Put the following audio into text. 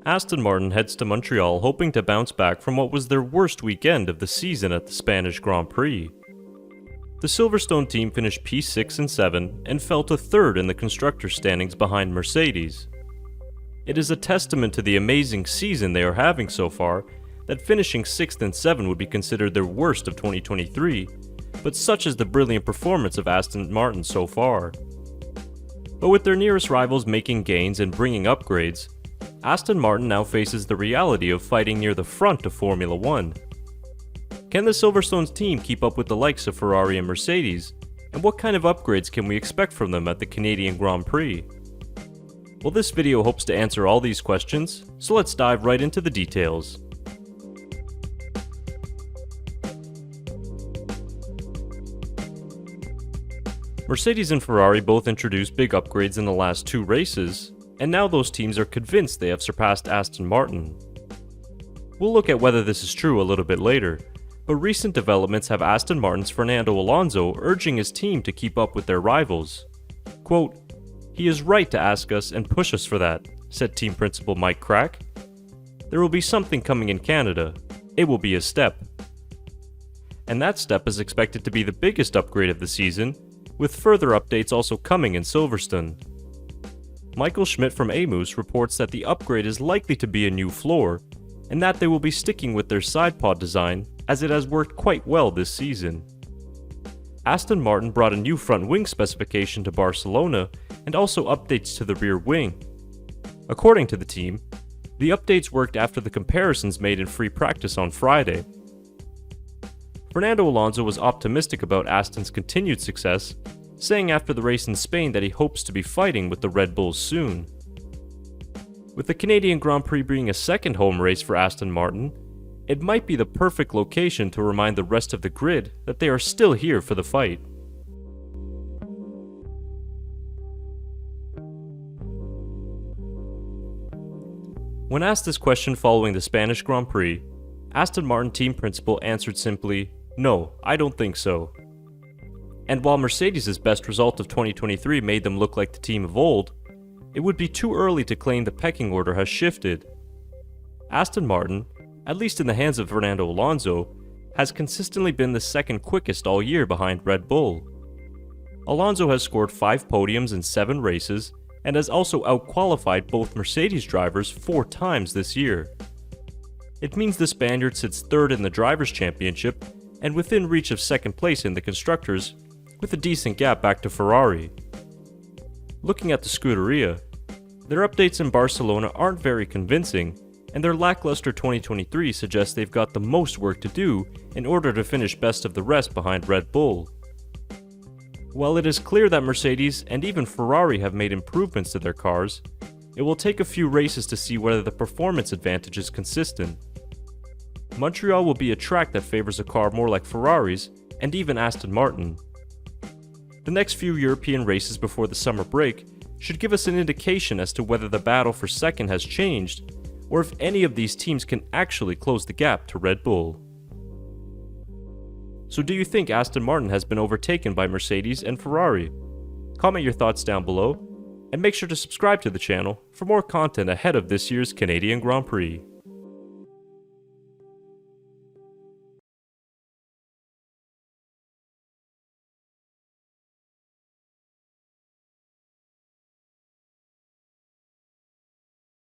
Aston Martin heads to Montreal hoping to bounce back from what was their worst weekend of the season at the Spanish Grand Prix. The Silverstone team finished P6 and 7 and fell to third in the constructors' standings behind Mercedes. It is a testament to the amazing season they are having so far that finishing 6th and 7 would be considered their worst of 2023, but such is the brilliant performance of Aston Martin so far. But with their nearest rivals making gains and bringing upgrades, Aston Martin now faces the reality of fighting near the front of Formula 1. Can the Silverstone's team keep up with the likes of Ferrari and Mercedes, and what kind of upgrades can we expect from them at the Canadian Grand Prix? Well, this video hopes to answer all these questions, so let's dive right into the details. Mercedes and Ferrari both introduced big upgrades in the last two races, and now those teams are convinced they have surpassed Aston Martin. We'll look at whether this is true a little bit later, but recent developments have Aston Martin's Fernando Alonso urging his team to keep up with their rivals. Quote, "He is right to ask us and push us for that," said team principal Mike Crack. "There will be something coming in Canada. It will be a step." And that step is expected to be the biggest upgrade of the season, with further updates also coming in Silverstone. Michael Schmidt from Amoos reports that the upgrade is likely to be a new floor, and that they will be sticking with their side pod design as it has worked quite well this season. Aston Martin brought a new front wing specification to Barcelona and also updates to the rear wing. According to the team, the updates worked after the comparisons made in free practice on Friday. Fernando Alonso was optimistic about Aston's continued success, saying after the race in Spain that he hopes to be fighting with the Red Bulls soon. With the Canadian Grand Prix being a second home race for Aston Martin, it might be the perfect location to remind the rest of the grid that they are still here for the fight. When asked this question following the Spanish Grand Prix, Aston Martin team principal answered simply, "No, I don't think so." And while Mercedes' best result of 2023 made them look like the team of old, it would be too early to claim the pecking order has shifted. Aston Martin, at least in the hands of Fernando Alonso, has consistently been the second quickest all year behind Red Bull. Alonso has scored 5 podiums in 7 races and has also outqualified both Mercedes drivers 4 times this year. It means the Spaniard sits third in the Drivers' Championship and within reach of second place in the Constructors, with a decent gap back to Ferrari. Looking at the Scuderia, their updates in Barcelona aren't very convincing, and their lackluster 2023 suggests they've got the most work to do in order to finish best of the rest behind Red Bull. While it is clear that Mercedes and even Ferrari have made improvements to their cars, it will take a few races to see whether the performance advantage is consistent. Montreal will be a track that favors a car more like Ferrari's and even Aston Martin. The next few European races before the summer break should give us an indication as to whether the battle for second has changed, or if any of these teams can actually close the gap to Red Bull. So do you think Aston Martin has been overtaken by Mercedes and Ferrari? Comment your thoughts down below, and make sure to subscribe to the channel for more content ahead of this year's Canadian Grand Prix.